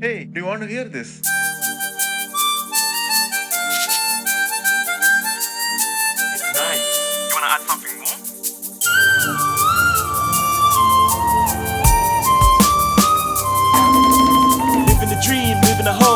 Hey, do you want to hear this? It's nice. You wanna add something more? Living the dream, living the hope.